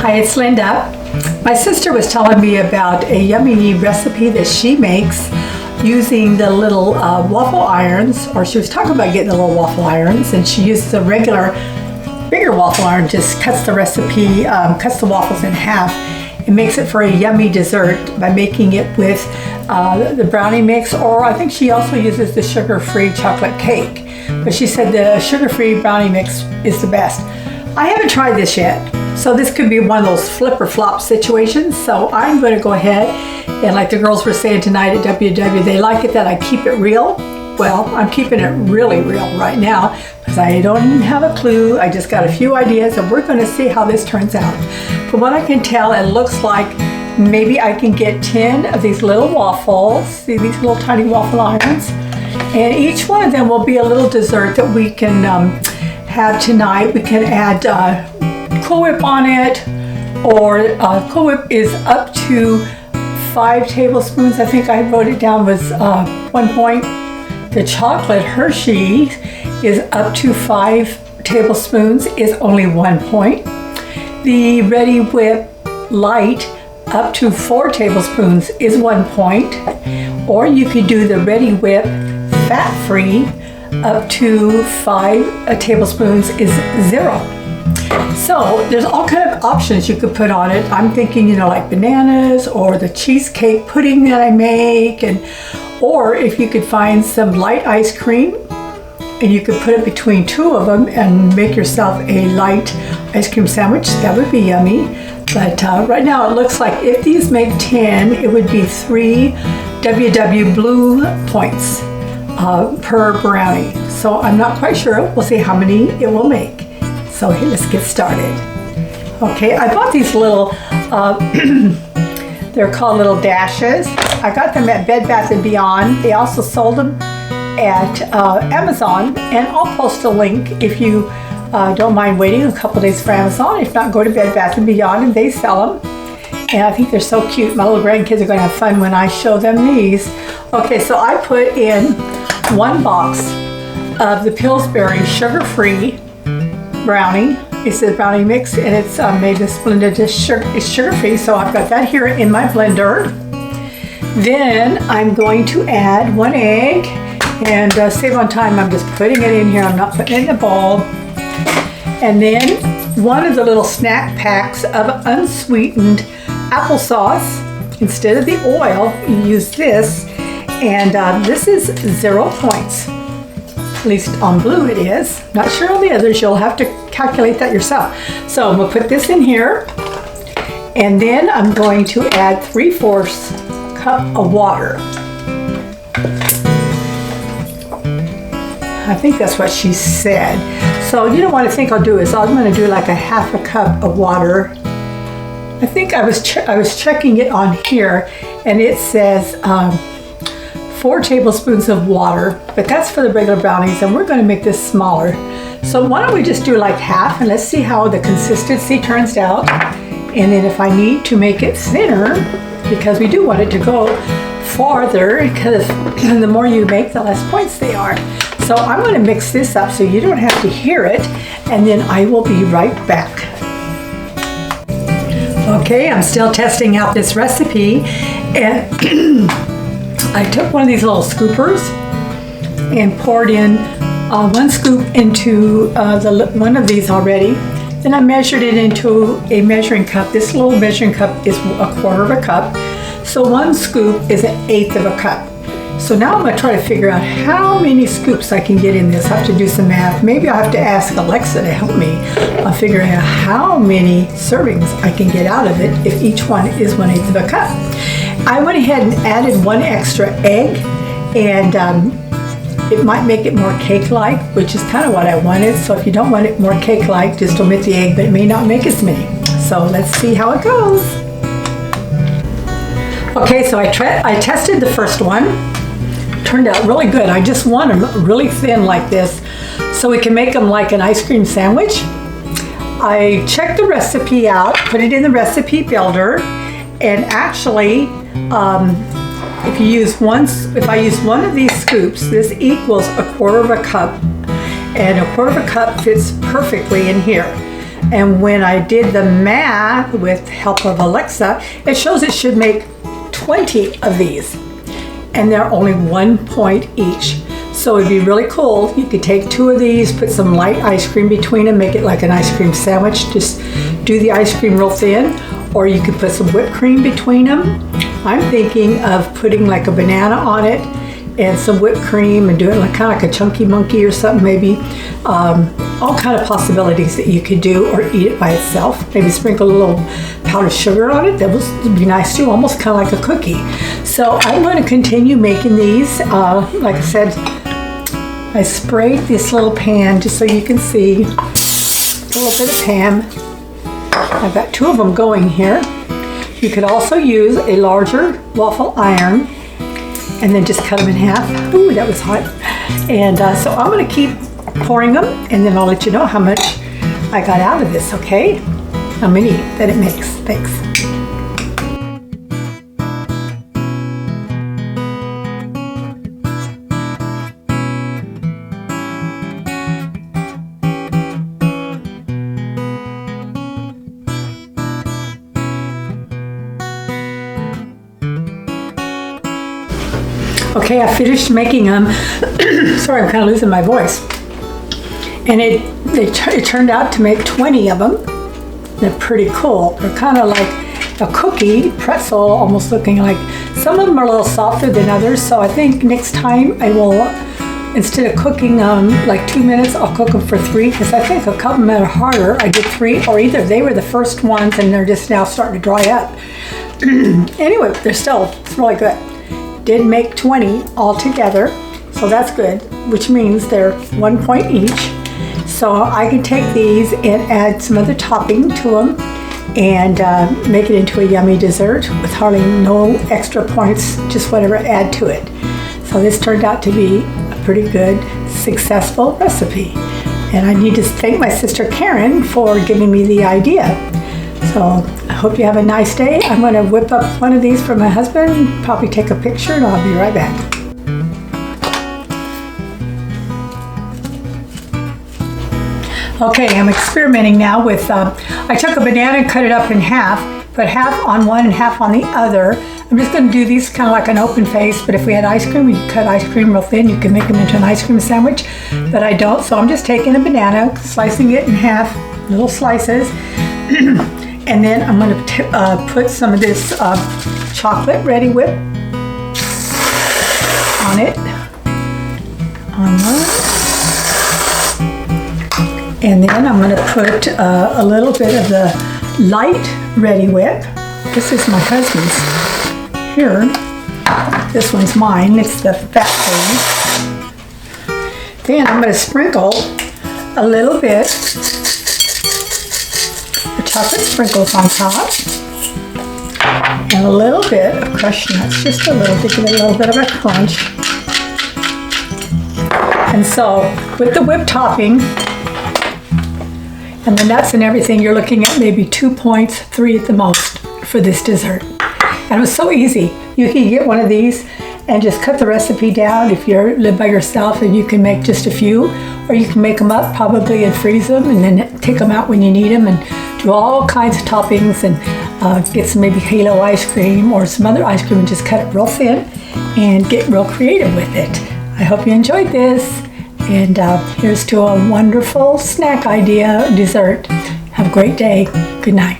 Hi, it's Linda. My sister was telling me about a yummy recipe that she makes using the little waffle irons, or she was talking about getting the little waffle irons, and she uses a regular, bigger waffle iron, just cuts the recipe, cuts the waffles in half, and makes it for a yummy dessert by making it with the brownie mix, or I think she also uses the sugar-free chocolate cake. But she said the sugar-free brownie mix is the best. I haven't tried this yet, so this could be one of those flip or flop situations. So I'm going to go ahead and, like the girls were saying tonight at WW, they like it that I keep it real. Well, I'm keeping it really real right now because I don't even have a clue. I just got a few ideas and we're going to see how this turns out. From what I can tell, it looks like maybe I can get 10 of these little waffles. See these little tiny waffle irons? And each one of them will be a little dessert that we can have tonight. We can add Cool Whip on it, or Cool Whip is up to 5 tablespoons. I think I wrote it down was 1 point. The chocolate Hershey is up to 5 tablespoons, is only 1 point. The REDIWHIP Light up to 4 tablespoons is 1 point. Or you could do the REDIWHIP Fat-Free up to 5 tablespoons is 0. So there's all kind of options you could put on it. I'm thinking, you know, like bananas or the cheesecake pudding that I make, or if you could find some light ice cream and you could put it between 2 of them and make yourself a light ice cream sandwich, that would be yummy. But right now it looks like if these make 10, it would be 3 WW blue points per brownie. So I'm not quite sure. We'll see how many it will make. So here, let's get started. Okay, I bought these little, they're called little dashes. I got them at Bed Bath & Beyond. They also sold them at Amazon, and I'll post a link if you don't mind waiting a couple days for Amazon. If not, go to Bed Bath & Beyond and they sell them. And I think they're so cute. My little grandkids are going to have fun when I show them these. Okay, so I put in 1 box of the Pillsbury sugar-free brownie. It says brownie mix, and it's made with blended sugar. It's sugar-free, so I've got that here in my blender. Then I'm going to add 1 egg, and save on time, I'm just putting it in here. I'm not putting it in a bowl. And then 1 of the little snack packs of unsweetened applesauce. Instead of the oil, you use this, and this is 0 points. At least on blue it is. Not sure on the others, you'll have to calculate that yourself. So I'm going to put this in here, and then I'm going to add 3/4 cup of water. I think that's what she said. So you know what I think I'll do is I'm going to do like a 1/2 cup of water. I think I was checking it on here, and it says 4 tablespoons of water, but that's for the regular brownies, and we're going to make this smaller. So why don't we just do like half, and let's see how the consistency turns out. And then if I need to make it thinner, because we do want it to go farther, because the more you make, the less points they are. So I'm going to mix this up so you don't have to hear it, and then I will be right back. Okay, I'm still testing out this recipe, and I took one of these little scoopers and poured in 1 scoop into one of these already. Then I measured it into a measuring cup. This little measuring cup is 1/4 cup. So 1 scoop is 1/8 of a cup. So now I'm going to try to figure out how many scoops I can get in this. I have to do some math. Maybe I'll have to ask Alexa to help me figure out how many servings I can get out of it if each one is 1/8 of a cup. I went ahead and added 1 extra egg, and it might make it more cake-like, which is kind of what I wanted. So if you don't want it more cake-like, just omit the egg, but it may not make as many. So let's see how it goes. Okay, so I tested the first one. Turned out really good. I just want them really thin like this so we can make them like an ice cream sandwich. I checked the recipe out, put it in the recipe builder, and actually if I use 1 of these scoops, this equals 1/4 cup, and 1/4 cup fits perfectly in here. And when I did the math with help of Alexa, it shows it should make 20 of these. And they're only 1 point each. So it'd be really cool. You could take 2 of these, put some light ice cream between them, make it like an ice cream sandwich. Just do the ice cream real thin, or you could put some whipped cream between them. I'm thinking of putting like a banana on it and some whipped cream and doing like kind of like a chunky monkey or something maybe. All kind of possibilities that you could do, or eat it by itself. Maybe sprinkle a little powdered sugar on it. That would be nice too, almost kind of like a cookie. So I'm going to continue making these. Like I said, I sprayed this little pan just so you can see a little bit of pan. I've got 2 of them going here. You could also use a larger waffle iron and then just cut them in half. Ooh, that was hot. And so I'm going to keep pouring them, and then I'll let you know how much I got out of this, okay? How many that it makes. Thanks. Okay, I finished making them. Sorry, I'm kind of losing my voice. And it turned out to make 20 of them. They're pretty cool. They're kind of like a cookie, pretzel, almost looking like. Some of them are a little softer than others, so I think next time I will, instead of cooking like 2 minutes, I'll cook them for 3, because I think a couple of them are harder. I did 3, or either they were the first ones and they're just now starting to dry up. Anyway, it's really good. Did make 20 altogether, so that's good, which means they're 1 point each. So I can take these and add some other topping to them and make it into a yummy dessert with hardly no extra points, just whatever add to it. So this turned out to be a pretty good, successful recipe. And I need to thank my sister Karen for giving me the idea. So I hope you have a nice day. I'm going to whip up one of these for my husband, probably take a picture, and I'll be right back. Okay, I'm experimenting now with, I took a banana and cut it up in half, put half on one and half on the other. I'm just going to do these kind of like an open face, but if we had ice cream, you could cut ice cream real thin. You can make them into an ice cream sandwich, but I don't. So I'm just taking a banana, slicing it in half, little slices, and then I'm going to put some of this chocolate REDIWHIP on it, on one. And then I'm going to put a little bit of the light REDIWHIP. This is my husband's here. This one's mine. It's the fat thing. Then I'm going to sprinkle a little bit of chocolate sprinkles on top. And a little bit of crushed nuts. Just a little to give it a little bit of a crunch. And so with the whipped topping, and the nuts and everything, you're looking at maybe 2 points, 3 at the most for this dessert. And it was so easy. You can get one of these and just cut the recipe down if you live by yourself, and you can make just a few, or you can make them up probably and freeze them and then take them out when you need them and do all kinds of toppings and get some maybe Halo ice cream or some other ice cream and just cut it real thin and get real creative with it. I hope you enjoyed this. And here's to a wonderful snack idea, dessert. Have a great day. Good night.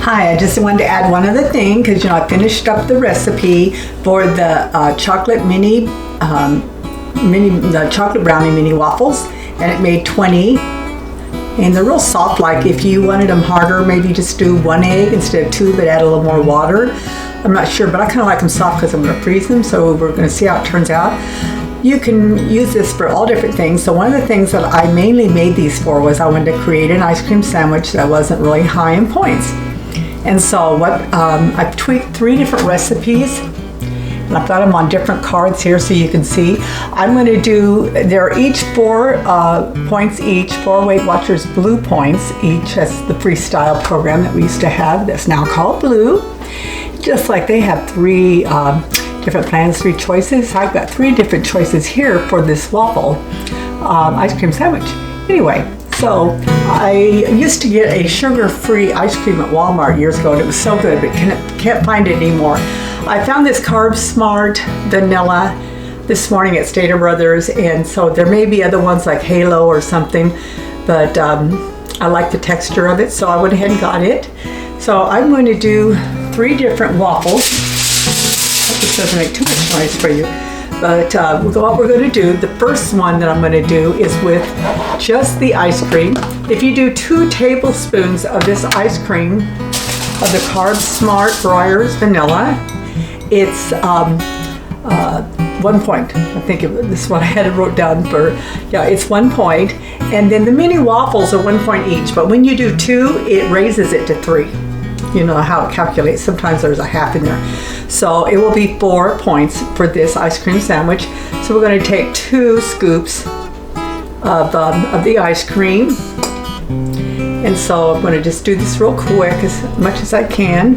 Hi, I just wanted to add one other thing because I finished up the recipe for the chocolate the chocolate brownie mini waffles, and it made 20. And they're real soft, like if you wanted them harder, maybe just do 1 egg instead of 2, but add a little more water. I'm not sure, but I kind of like them soft because I'm going to freeze them, so we're going to see how it turns out. You can use this for all different things. So one of the things that I mainly made these for was I wanted to create an ice cream sandwich that wasn't really high in points. And so what I've tweaked 3 different recipes. And I've got them on different cards here so you can see. I'm going to do, they're each 4 points each, 4 Weight Watchers Blue points each. That's the freestyle program that we used to have that's now called Blue. Just like they have 3 different plans, 3 choices. I've got 3 different choices here for this waffle ice cream sandwich. Anyway, so I used to get a sugar-free ice cream at Walmart years ago, and it was so good, but can't find it anymore. I found this Carb Smart vanilla this morning at Stater Brothers, and so there may be other ones like Halo or something, but I like the texture of it, so I went ahead and got it. So I'm going to do 3 different waffles. Hope this doesn't make too much noise for you. But what we're going to do, the first one that I'm going to do is with just the ice cream. If you do 2 tablespoons of this ice cream, of the Carb Smart Breyers vanilla, it's 1 point. I think this is what I had it wrote down for. Yeah, it's 1 point. And then the mini waffles are 1 point each. But when you do 2, it raises it to 3. You know how it calculates. Sometimes there's a half in there. So it will be 4 points for this ice cream sandwich. So we're going to take 2 scoops of the ice cream. And so I'm going to just do this real quick, as much as I can.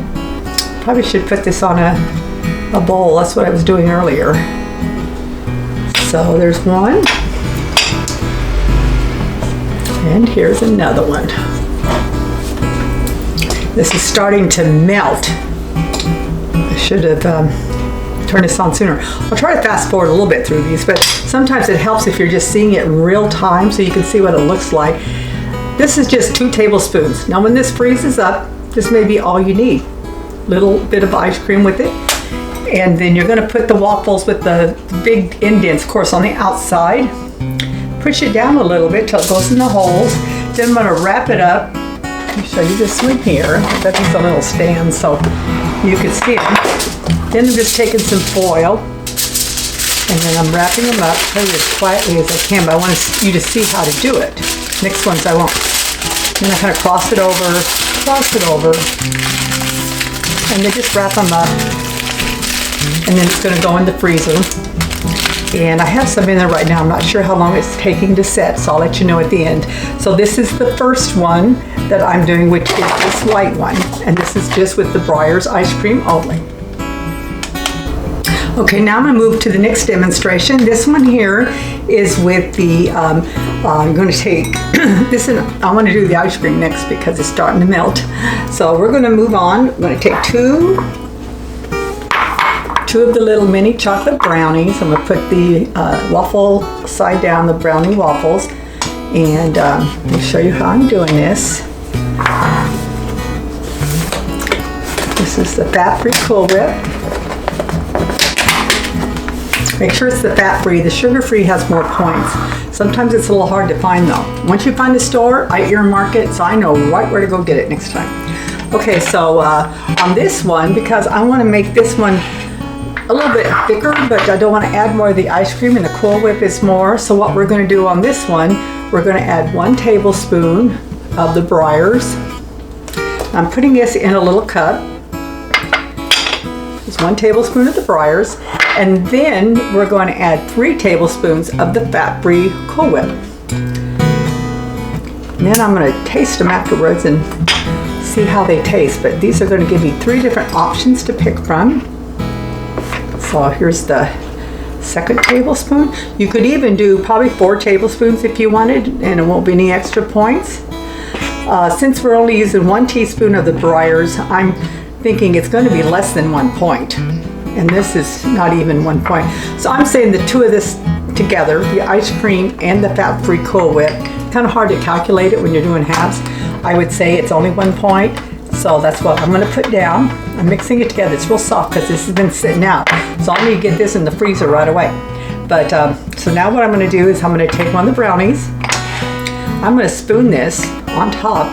Probably should put this on a bowl. That's what I was doing earlier. So there's one. And here's another one. This is starting to melt. I should have turned this on sooner. I'll try to fast forward a little bit through these, but sometimes it helps if you're just seeing it in real time so you can see what it looks like. This is just 2 tablespoons. Now when this freezes up, this may be all you need. Little bit of ice cream with it. And then you're going to put the waffles with the big indents, of course, on the outside. Push it down a little bit till it goes in the holes. Then I'm going to wrap it up. Let me show you this one here. That's just a little stand so you can see them. Then I'm just taking some foil and then I'm wrapping them up, tell you as quietly as I can, but I want you to see how to do it. Next ones I won't. Then I kind of cross it over, and then just wrap them up. And then it's going to go in the freezer. And I have some in there right now. I'm not sure how long it's taking to set, so I'll let you know at the end. So this is the first one that I'm doing, which is this white one. And this is just with the Breyers ice cream only. Okay, now I'm going to move to the next demonstration. This one here is with the, I'm going to take this, and I want to do the ice cream next because it's starting to melt. So we're going to move on. I'm going to take two of the little mini chocolate brownies. I'm going to put the waffle side down, the brownie waffles, and let me show you how I'm doing this. This is the fat-free Cool Whip. Make sure it's the fat-free. The sugar-free has more points. Sometimes it's a little hard to find though. Once you find the store, I earmark it so I know right where to go get it next time. Okay, so on this one, because I want to make this one a little bit thicker, but I don't want to add more of the ice cream, and the Cool Whip is more. So what we're going to do on this one, we're going to add 1 tablespoon of the Breyers. I'm putting this in a little cup. It's 1 tablespoon of the Breyers, and then we're going to add 3 tablespoons of the fat-free Cool Whip. And then I'm going to taste them afterwards and see how they taste, but these are going to give me 3 different options to pick from. So here's the 2nd tablespoon. You could even do probably 4 tablespoons if you wanted, and it won't be any extra points. Since we're only using 1 teaspoon of the Breyers, I'm thinking it's going to be less than 1 point. And this is not even 1 point. So I'm saying the 2 of this together, the ice cream and the fat-free Cool Whip, kind of hard to calculate it when you're doing halves. I would say it's only 1 point. So that's what I'm going to put down. I'm mixing it together. It's real soft because this has been sitting out. So I need to get this in the freezer right away. But so now what I'm going to do is I'm going to take one of the brownies. I'm going to spoon this on top.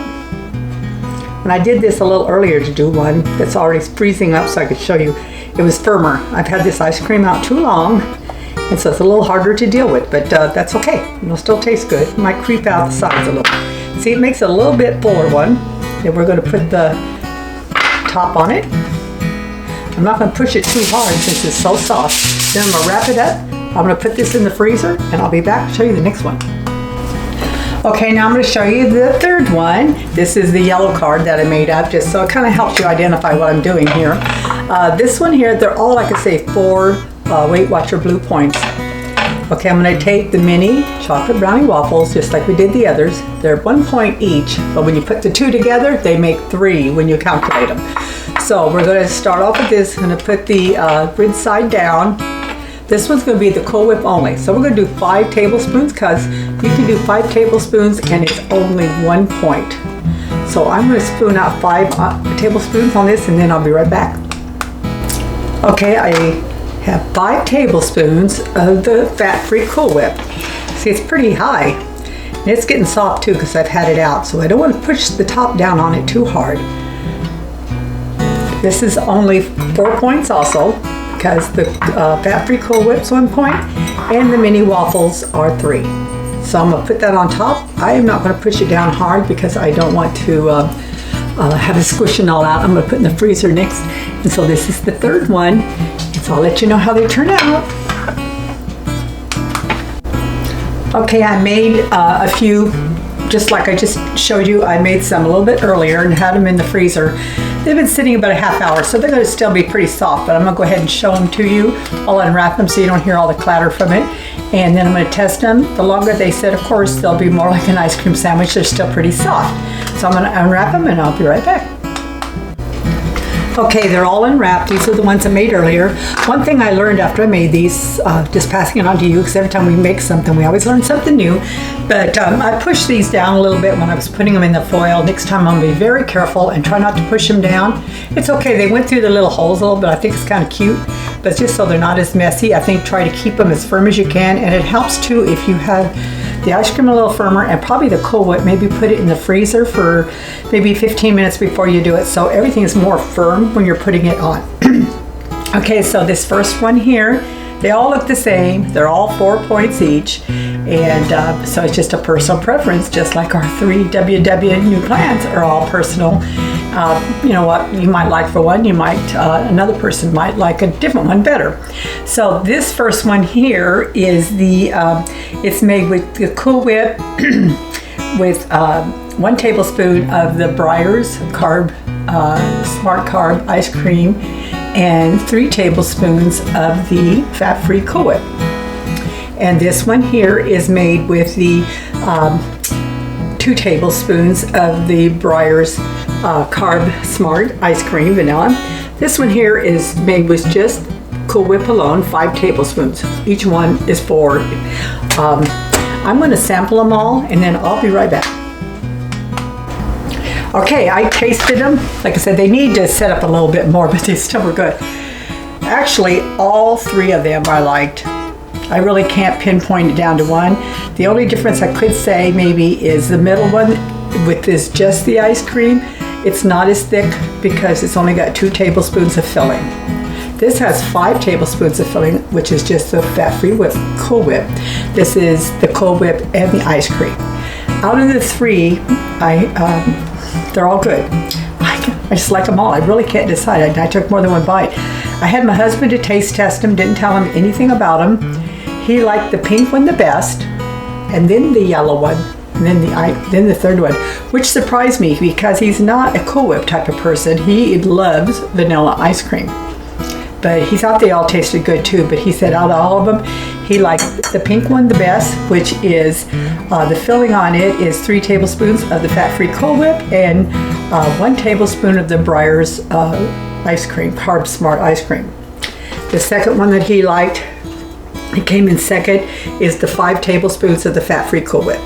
And I did this a little earlier to do one that's already freezing up so I could show you. It was firmer. I've had this ice cream out too long, and so it's a little harder to deal with, but that's okay. It'll still taste good. It might creep out the sides a little. See, it makes it a little bit fuller one. Then we're going to put the top on it. I'm not going to push it too hard since it's so soft. Then I'm going to wrap it up. I'm going to put this in the freezer, and I'll be back to show you the next one. Okay, now I'm going to show you the 3rd one. This is the yellow card that I made up, just so it kind of helps you identify what I'm doing here. This one here, they're all, like I say, 4 Weight Watcher Blue points. Okay, I'm going to take the mini chocolate brownie waffles, just like we did the others. They're 1 point each, but when you put the 2 together, they make 3 when you calculate them. So we're going to start off with this. I'm going to put the grid side down. This one's going to be the Cool Whip only. So we're going to do 5 tablespoons because you can do 5 tablespoons and it's only 1 point. So I'm going to spoon out 5 tablespoons on this and then I'll be right back. Okay, I have 5 tablespoons of the fat-free Cool Whip. See, it's pretty high. And it's getting soft too because I've had it out. So I don't want to push the top down on it too hard. This is only 4 points also, because the fat-free Cool Whip's 1 point and the mini waffles are 3. So I'm going to put that on top. I am not going to push it down hard because I don't want to have it squishing all out. I'm going to put in the freezer next. And so this is the 3rd one. And so I'll let you know how they turn out. Okay, I made a few, just like I just showed you. I made some a little bit earlier and had them in the freezer. They've been sitting about a half hour, so they're going to still be pretty soft, but I'm going to go ahead and show them to you. I'll unwrap them so you don't hear all the clatter from it. And then I'm going to test them. The longer they sit, of course, they'll be more like an ice cream sandwich. They're still pretty soft. So I'm going to unwrap them and I'll be right back. Okay, they're all unwrapped. These are the ones I made earlier. One thing I learned after I made these, just passing it on to you, because every time we make something, we always learn something new. But I pushed these down a little bit when I was putting them in the foil. Next time I'm going to be very careful and try not to push them down. It's okay, they went through the little holes a little bit. I think it's kind of cute, but just so they're not as messy, I think try to keep them as firm as you can. And it helps too if you have the ice cream a little firmer and probably the Cool Whip, maybe put it in the freezer for maybe 15 minutes before you do it, so everything is more firm when you're putting it on. Okay, so this first one here, they all look the same. They're all 4 points each, and so it's just a personal preference, just like our 3 WW new plans are all personal. You know what you might like for one, you might another person might like a different one better. So this first one here is the it's made with the Cool Whip with 1 tablespoon of the Breyers Smart Carb ice cream and 3 tablespoons of the fat-free Cool Whip. And this one here is made with the 2 tablespoons of the Breyers Carb Smart ice cream vanilla. This one here is made with just Cool Whip alone, 5 tablespoons. Each one is 4. I'm going to sample them all and then I'll be right back. Okay, I tasted them. Like I said, they need to set up a little bit more, but they still were good. Actually, all 3 of them I liked. I really can't pinpoint it down to one. The only difference I could say maybe is the middle one with this just the ice cream. It's not as thick because it's only got 2 tablespoons of filling. This has 5 tablespoons of filling, which is just the fat-free Cool Whip. This is the Cool Whip and the ice cream. Out of the 3, they're all good. I just like them all. I really can't decide. I took more than 1 bite. I had my husband to taste test them, didn't tell him anything about them. He liked the pink one the best, and then the yellow one, and then the 3rd one, which surprised me because he's not a Cool Whip type of person. He loves vanilla ice cream. But he thought they all tasted good too, but he said out of all of them, he liked the pink one the best, which is, the filling on it is 3 tablespoons of the fat-free Cool Whip and 1 tablespoon of the Breyers ice cream, Carb Smart ice cream. The 2nd one that he liked, it came in 2nd, is the 5 tablespoons of the fat-free Cool Whip.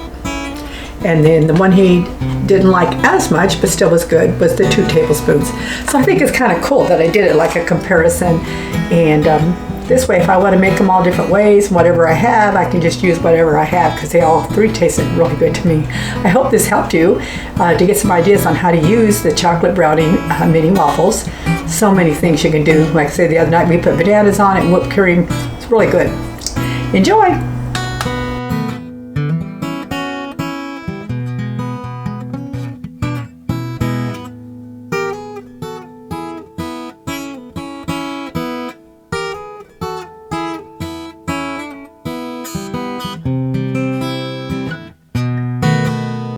And then the one he didn't like as much, but still was good, was the 2 tablespoons. So I think it's kind of cool that I did it like a comparison. And this way, if I want to make them all different ways, whatever I have, I can just use whatever I have because they all 3 tasted really good to me. I hope this helped you to get some ideas on how to use the chocolate brownie mini waffles. So many things you can do. Like I said the other night, we put bananas on it and whipped cream. It's really good. Enjoy!